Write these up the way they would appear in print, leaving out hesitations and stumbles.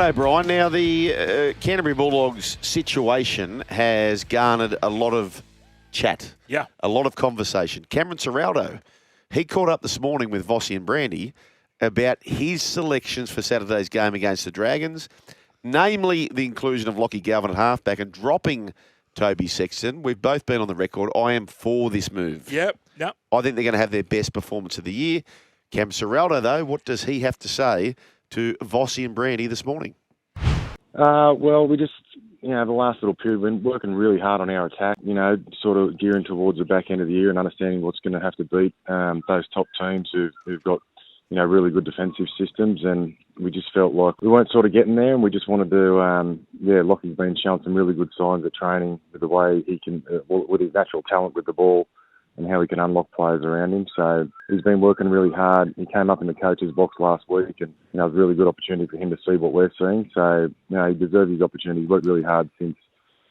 Righto, Brian. Now, the Canterbury Bulldogs situation has garnered a lot of chat. Yeah. A lot of conversation. Cameron Ciraldo, he caught up this morning with Vossi and Brandy about his selections for Saturday's game against the Dragons, namely the inclusion of Lockie Galvin at halfback and dropping Toby Sexton. We've both been on the record. I am for this move. Yep. I think they're going to have their best performance of the year. Cam Ciraldo, though, what does he have to say to Vossi and Brandy this morning? Well, we just, the last little period, we've been working really hard on our attack, sort of gearing towards the back end of the year and understanding what's going to have to beat those top teams who've got, really good defensive systems. And we just felt like we weren't sort of getting there, and we just wanted to, Lockie's been showing some really good signs at training with the way he can, with his natural talent with the ball and how he can unlock players around him. So he's been working really hard. He came up in the coach's box last week, and it was a really good opportunity for him to see what we're seeing. So, he deserves his opportunity. He's worked really hard since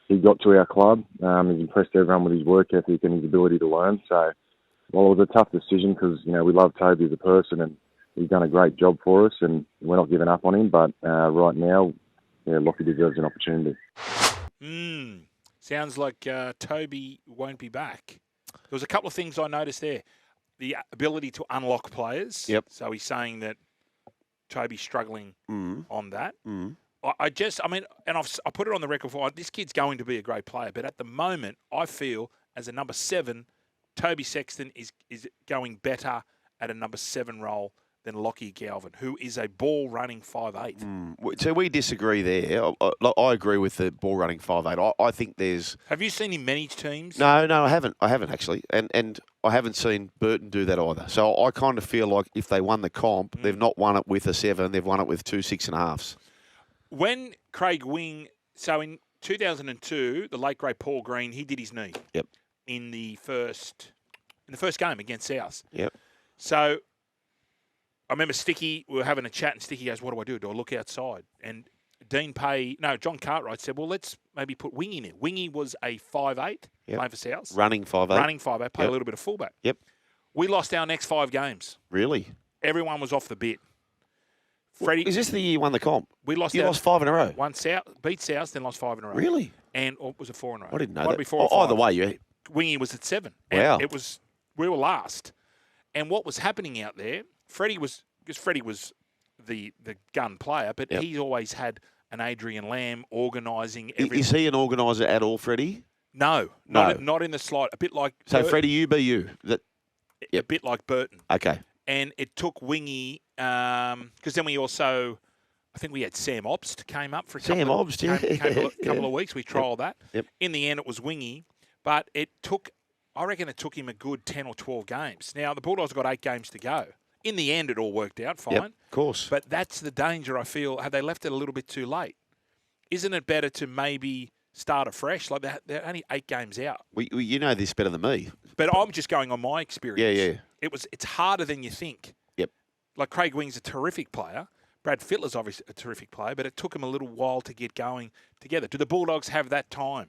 he got to our club. He's impressed everyone with his work ethic and his ability to learn. So, well, it was a tough decision because, we love Toby as a person, and he's done a great job for us, and we're not giving up on him. But right now, Lockie deserves an opportunity. Sounds like Toby won't be back. There was a couple of things I noticed there. The ability to unlock players. Yep. So he's saying that Toby's struggling on that. I put it on the record for this kid's going to be a great player, but at the moment, I feel as a number 7, Toby Sexton is going better at a number 7 role than Lockie Galvin, who is a ball-running 5'8". So we disagree there. I agree with the ball-running 5'8". I think there's... Have you seen him manage teams? No, I haven't. I haven't, actually. And I haven't seen Burton do that either. So I kind of feel like if they won the comp, they've not won it with a 7, they've won it with 2 6.5s. When Craig Wing... So in 2002, the late, great Paul Green, he did his knee. Yep. In the first game against South. Yep. So... I remember Sticky, we were having a chat, and Sticky goes, what do I do? Do I look outside? And John Cartwright said, well, let's maybe put Wingy in it. Wingy was a 5'8", playing for South. Running 5'8". Running 5'8", played a little bit of fullback. Yep. We lost our next 5 games. Really? Everyone was off the bit. Freddie, is this the year you won the comp? We lost. You lost 5 in a row? Beat South, then lost 5 in a row. Really? And was it 4 in a row? I didn't know Might that. Be 4 or 5. Either way, Wingy was at 7. Wow. And we were last. And what was happening out there, because Freddie was the gun player, but he always had an Adrian Lamb organising everything. Is he an organiser at all, Freddie? No. Not in the slide. A bit like... So, Freddie, you be you. A bit like Burton. Okay. And it took Wingy... Because then we also... I think we had Sam Obst came up for a couple of weeks. We trialled that. Yep. In the end, it was Wingy. But I reckon it took him a good 10 or 12 games. Now, the Bulldogs got 8 games to go. In the end, it all worked out fine. Yep, of course. But that's the danger, I feel. Have they left it a little bit too late? Isn't it better to maybe start afresh? Like they're only 8 games out. You know this better than me. But I'm just going on my experience. Yeah. It's harder than you think. Yep. Like Craig Wing's a terrific player. Brad Fittler's obviously a terrific player, but it took him a little while to get going together. Do the Bulldogs have that time?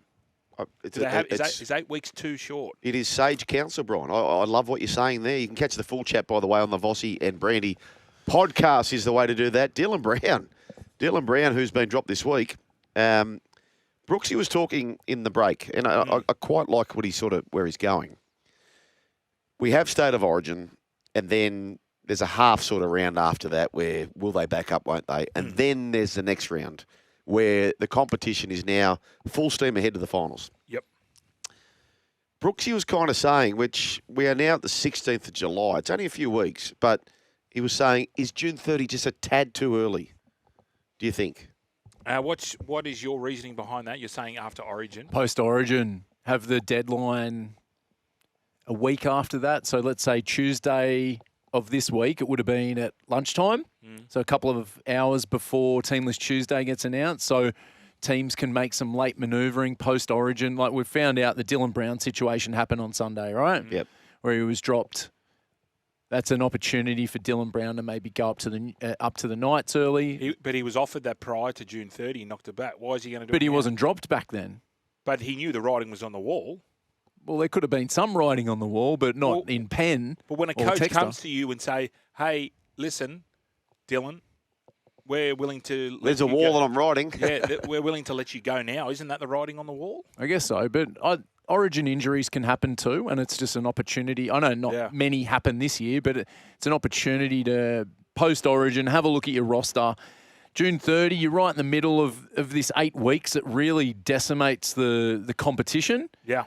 Is 8 weeks too short? It is sage counsel, Brian. I love what you're saying there. You can catch the full chat, by the way, on the Vossi and Brandy podcast is the way to do that. Dylan Brown, who's been dropped this week. Brooksy was talking in the break, and I quite like where he's going. We have State of Origin, and then there's a half sort of round after that where will they back up, won't they? And then there's the next round where the competition is now full steam ahead to the finals. Yep. Brooksy was kind of saying, which we are now at the 16th of July. It's only a few weeks, but he was saying, is June 30 just a tad too early, do you think? What is your reasoning behind that? You're saying after Origin? Post-Origin, have the deadline a week after that. So let's say Tuesday of this week, it would have been at lunchtime. So a couple of hours before Team List Tuesday gets announced. So teams can make some late manoeuvring post-Origin. Like we've found out the Dylan Brown situation happened on Sunday, right? Yep. Where he was dropped. That's an opportunity for Dylan Brown to maybe go up to the Knights early. But he was offered that prior to June 30. He knocked it back. Why is he going to do it? But he now? wasn't dropped back then. But he knew the writing was on the wall. Well, there could have been some writing on the wall, but not in pen. But when a coach comes to you and say, hey, listen, Dylan, we're willing to. There's a wall that I'm riding. Yeah, we're willing to let you go now. Isn't that the writing on the wall? I guess so, but Origin injuries can happen too, and it's just an opportunity. I know not many happen this year, but it's an opportunity to post-Origin, have a look at your roster. June 30, you're right in the middle of this 8 weeks that really decimates the competition. Yeah.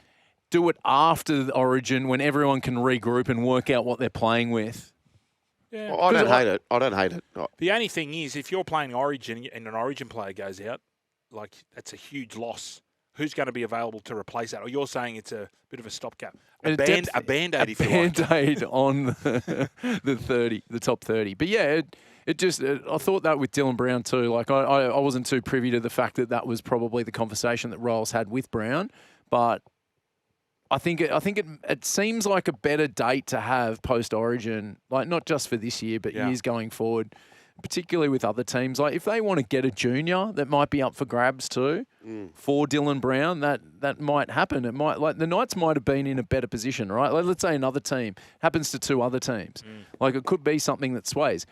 Do it after the Origin when everyone can regroup and work out what they're playing with. Yeah. Well, I don't hate it. I don't hate it. The only thing is, if you're playing Origin and an Origin player goes out, like that's a huge loss. Who's going to be available to replace that? Or you're saying it's a bit of a stopgap, a band-aid, if you like. Band-aid on the top 30. But yeah, I thought that with Dylan Brown too. Like I wasn't too privy to the fact that was probably the conversation that Royals had with Brown, but I think it seems like a better date to have post-Origin, like not just for this year, but years going forward, particularly with other teams. Like if they want to get a junior that might be up for grabs too for Dylan Brown, that might happen. It might, like the Knights might have been in a better position, right? Like, let's say another team happens to 2 other teams. Like it could be something that sways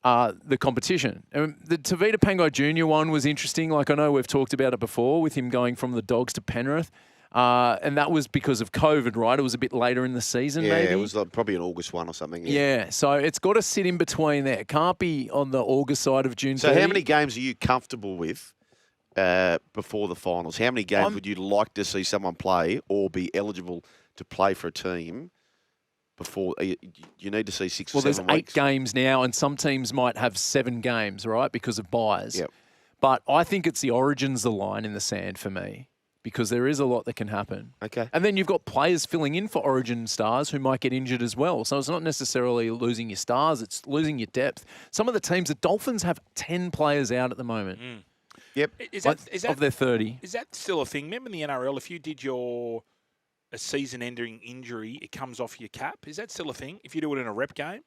the competition. And the Tavita Pangai Jr. one was interesting. Like I know we've talked about it before with him going from the Dogs to Penrith. And that was because of COVID, right? It was a bit later in the season, maybe. Yeah, it was like probably an August 1 or something. Yeah, so it's got to sit in between there. It can't be on the August side of June 30. So how many games are you comfortable with before the finals? How many games would you like to see someone play or be eligible to play for a team before? You need to see 6 or 7 weeks. Well, there's 8 games now, and some teams might have 7 games, right, because of buys. Yep. But I think it's the Origins, the line in the sand for me, because there is a lot that can happen. Okay. And then you've got players filling in for Origin stars who might get injured as well. So it's not necessarily losing your stars, it's losing your depth. Some of the teams, the Dolphins have 10 players out at the moment. Yep. Is that of their 30. Is that still a thing? Remember in the NRL, if you did a season-ending injury, it comes off your cap. Is that still a thing? If you do it in a rep game?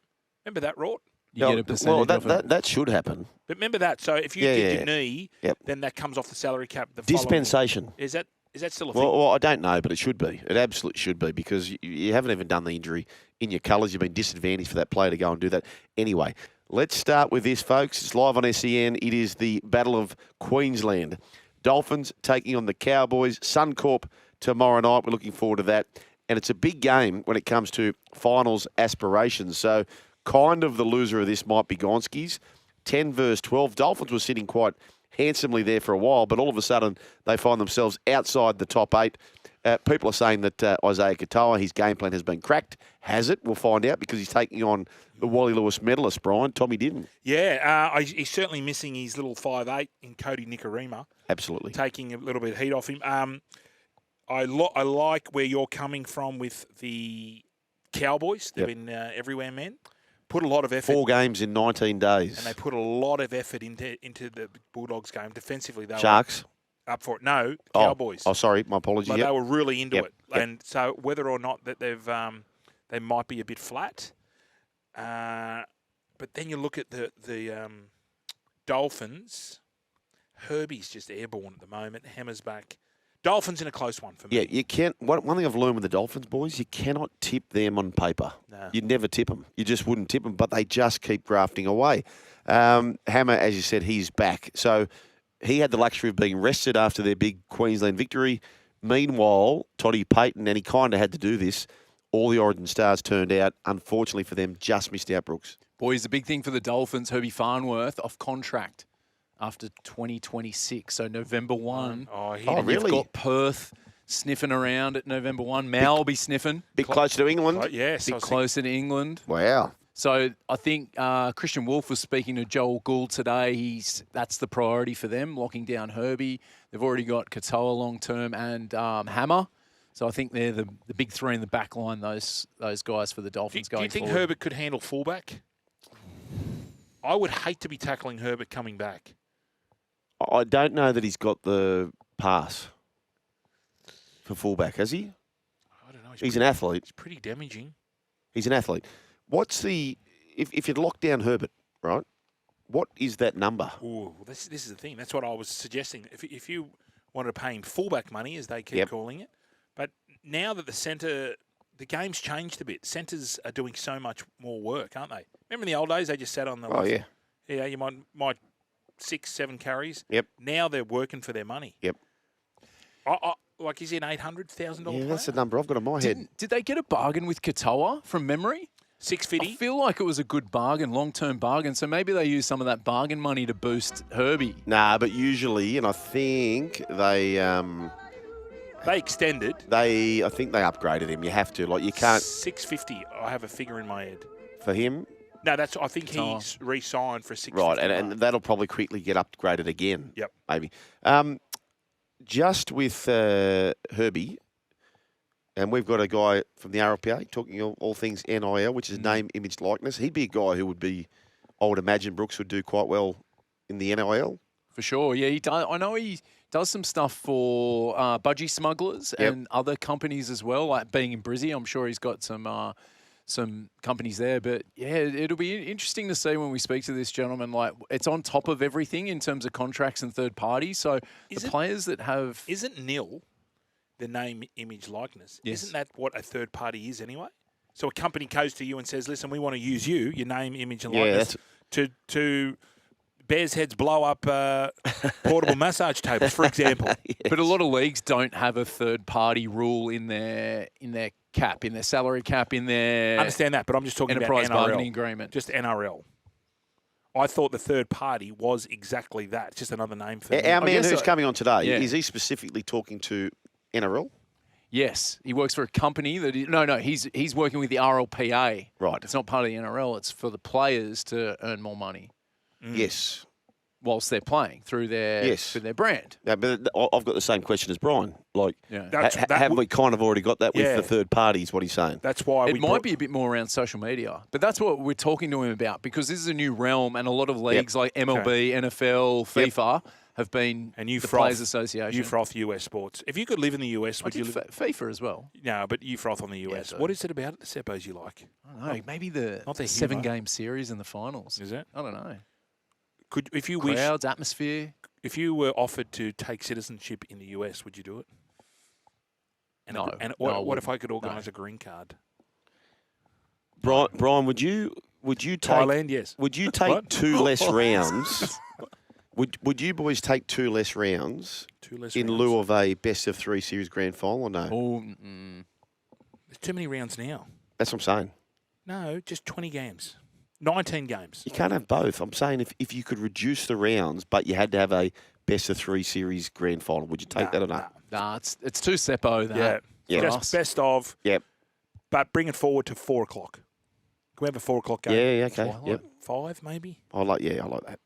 Remember that, Rort? You get a percentage of it. That should happen. But remember that. So if you did your knee, then that comes off the salary cap. Dispensation. Is that still a thing? Well, I don't know, but it should be. It absolutely should be because you haven't even done the injury in your colours. You've been disadvantaged for that player to go and do that. Anyway, let's start with this, folks. It's live on SEN. It is the Battle of Queensland. Dolphins taking on the Cowboys. Suncorp tomorrow night. We're looking forward to that. And it's a big game when it comes to finals aspirations. So kind of the loser of this might be Gonski's. 10 versus 12. Dolphins were sitting quite handsomely there for a while, but all of a sudden they find themselves outside the top 8. People are saying that Isaiah Katoa, his game plan has been cracked. Has it? We'll find out because he's taking on the Wally Lewis medalist, Brian. Tommy didn't. Yeah, he's certainly missing his little 5'8" in Cody Nikorima. Absolutely. Taking a little bit of heat off him. I like where you're coming from with the Cowboys. They've been everywhere, men. Put a lot of effort. 4 games in 19 days. And they put a lot of effort into the Bulldogs game. Defensively, they Sharks? were up for it. No, Cowboys. Oh, sorry. My apologies. But they were really into it. Yep. And so whether or not that they might be a bit flat. But then you look at the Dolphins. Herbie's just airborne at the moment. Hammer's back. Dolphins in a close one for me. Yeah, you can't. One thing I've learned with the Dolphins, boys, you cannot tip them on paper. No. You'd never tip them. You just wouldn't tip them, but they just keep grafting away. Hammer, as you said, he's back. So he had the luxury of being rested after their big Queensland victory. Meanwhile, Toddy Payton, and he kind of had to do this, all the Origin stars turned out. Unfortunately for them, just missed out, Brooks. Boys, the big thing for the Dolphins, Herbie Farnworth off contract after 2026, so November 1. Really? You've got Perth sniffing around at November 1. Mal will be sniffing. Bit closer to England. Yes. Bit closer to England. Wow. So I think Christian Wolf was speaking to Joel Gould today. That's the priority for them, locking down Herbie. They've already got Katoa long-term and Hammer. So I think they're the big 3 in the back line, those guys for the Dolphins going forward. Do you think Herbert could handle fullback? I would hate to be tackling Herbert coming back. I don't know that he's got the pass for fullback, has he? I don't know. He's an athlete. It's pretty damaging. He's an athlete. What's the if you'd lock down Herbert, right? What is that number? Ooh, well, this is the thing. That's what I was suggesting. If you wanted to pay him fullback money, as they keep calling it, but now that the game's changed a bit. Centres are doing so much more work, aren't they? Remember in the old days, they just sat on the. Oh yeah. Yeah, you might 6, 7 carries. Yep. Now they're working for their money. Yep. Like, is he an $800,000 player? Yeah, that's the number I've got in my head. Did they get a bargain with Katoa from memory? I 650. feel like it was a good bargain, long-term bargain. So maybe they use some of that bargain money to boost Herbie. Nah, but usually, and I think they extended. I think they upgraded him. You have to. Like, you can't 650. I have a figure in my head. for him. No, I think he's re-signed for 650. Right, and that'll probably quickly get upgraded again. Yep. Maybe. Just with Herbie, and we've got a guy from the RLPA talking all things NIL, which is name, image, likeness. He'd be a guy who would be, I would imagine Brooks would do quite well in the NIL. For sure, yeah, he does. I know he does some stuff for budgie smugglers and other companies as well, like being in Brizzy. I'm sure he's got some companies there. But, yeah, it'll be interesting to see when we speak to this gentleman. Like, it's on top of everything in terms of contracts and third parties. So players that have... Isn't nil the name, image, likeness? Yes. Isn't that what a third party is anyway? So a company goes to you and says, listen, we want to use you, your name, image, and likeness, to Bears Heads blow up portable massage tables, for example. Yes. But a lot of leagues don't have a third party rule in their cap, in their salary cap, in their... I understand that, but I'm just talking about enterprise NRL. bargaining agreement. Just NRL. I thought the third party was exactly that. It's just another name for Our man guess who's so. coming on today, Yeah. is he specifically talking to NRL? Yes, he works for a company that... he's working with the RLPA. Right. It's not part of the NRL. It's for the players to earn more money Yes. whilst they're playing through their brand. Yeah, but I've got the same question as Brian. Like, Yeah. haven't we kind of already got that with the third parties, what he's saying? That's why It might be a bit more around social media, but that's what we're talking to him about because this is a new realm and a lot of leagues like MLB, NFL, FIFA have been the Players Association. You froth US sports. If you could live in the US, would you live... FIFA as well. No, but you froth on the US. Yeah, what is it about the Seppos you like? I don't know. Maybe the Not their 7-game series in the finals. Is it? I don't know. If you Crowds, atmosphere. if you were offered to take citizenship in the US, would you do it? And No. What if I could organise a green card? Brian, would you take Thailand, yes. Would you take 2 less rounds? Would you boys take 2 less rounds 2 less in rounds. lieu of a best of 3 series grand final or no? Oh, There's too many rounds now. That's what I'm saying. No, just 20 games. 19 games. You can't have both. I'm saying if you could reduce the rounds, but you had to have a best of 3 series grand final, would you take that or not? nah, it's too seppo. That Yeah. for Just us. best of, Yep. but bring it forward to 4 o'clock. Can we have a 4 o'clock game? Yeah, okay. Twilight? Yep. 5 maybe? I like that.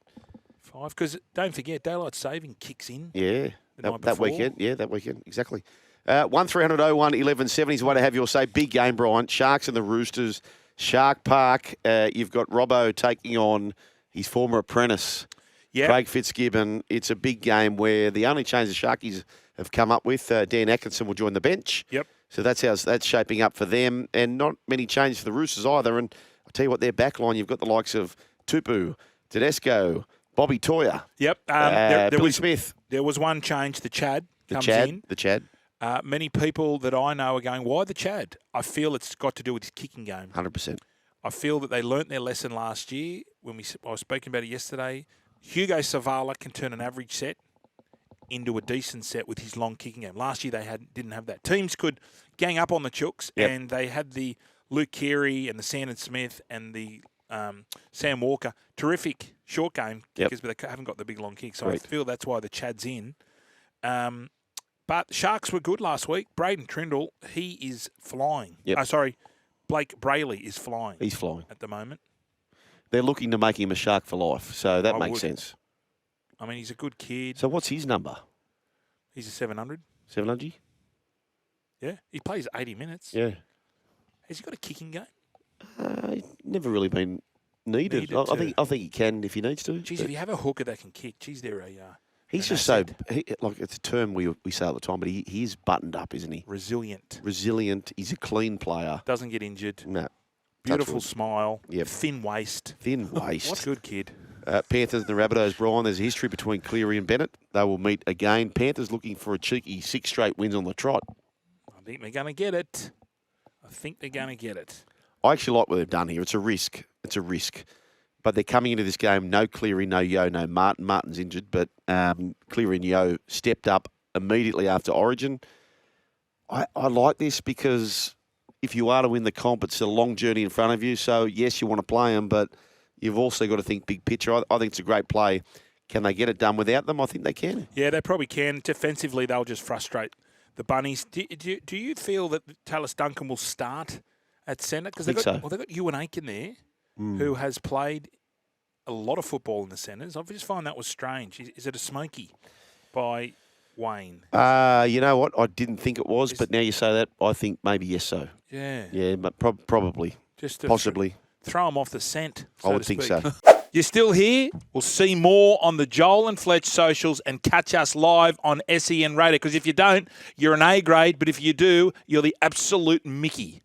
5. Because don't forget, daylight saving kicks in. Yeah. The night That before. weekend. Yeah, that weekend. Exactly. 1300 01 1170 is the way to have your say. Big game, Brian. Sharks and the Roosters. Shark Park. You've got Robbo taking on his former apprentice, Craig Fitzgibbon. It's a big game where the only change the Sharkies have come up with, Dan Atkinson will join the bench. Yep. So that's how that's shaping up for them. And not many changes for the Roosters either. And I'll tell you what, their back line, you've got the likes of Tupu, Tedesco, Bobby Toyer, Yep. Billy Smith. There was one change. The Chad comes in. The Chad. Many people that I know are going, why the Chad? I feel it's got to do with his kicking game. 100%. I feel that they learnt their lesson last year. I was speaking about it yesterday. Hugo Savala can turn an average set into a decent set with his long kicking game. Last year they didn't have that. Teams could gang up on the Chooks, and they had the Luke Keary and the Sandon Smith and the Sam Walker. Terrific short game kickers, but they haven't got the big long kick. So Correct. I feel that's why the Chad's in. But the Sharks were good last week. Braden Trindle, he is flying. Yep. Blake Brayley is flying. He's flying. At the moment. They're looking to make him a Shark for life, so that I makes would. sense. I mean, he's a good kid. So what's his number? He's a 700. 700? Yeah. He plays 80 minutes. Yeah. Has he got a kicking game? Never really been needed. I think he can if he needs to. Geez, but if you have a hooker that can kick, geez, they're he's an just so asset. it's a term we say all the time, but he is buttoned up, isn't he? Resilient. Resilient. He's a clean player. Doesn't get injured. No. Beautiful Touch wood. smile. Yep. Thin waist. Thin waist. What a good kid. Panthers and the Rabbitohs, Brian, there's a history between Cleary and Bennett. They will meet again. Panthers looking for a cheeky 6 straight wins on the trot. I think they're going to get it. I actually like what they've done here. It's a risk. but they're coming into this game, no Cleary, no Yo, no Martin. Martin's injured, but Cleary and Yo stepped up immediately after Origin. I like this because if you are to win the comp, it's a long journey in front of you. So, yes, you want to play them, but you've also got to think big picture. I think it's a great play. Can they get it done without them? I think they can. Yeah, they probably can. Defensively, they'll just frustrate the Bunnies. Do you feel that Tallis Duncan will start at centre? Because they've got Ewan Aiken there, who has played a lot of football in the centres. I just find that was strange. Is it a smoky by Wayne? You know what? I didn't think it was, but now you say that, I think maybe yes so. Yeah. Yeah, but probably. Just to possibly. Throw them off the scent, so I would to think speak. so. You're still here? We'll see more on the Joel and Fletch socials and catch us live on SEN Radio. Because if you don't, you're an A grade. But if you do, you're the absolute Mickey.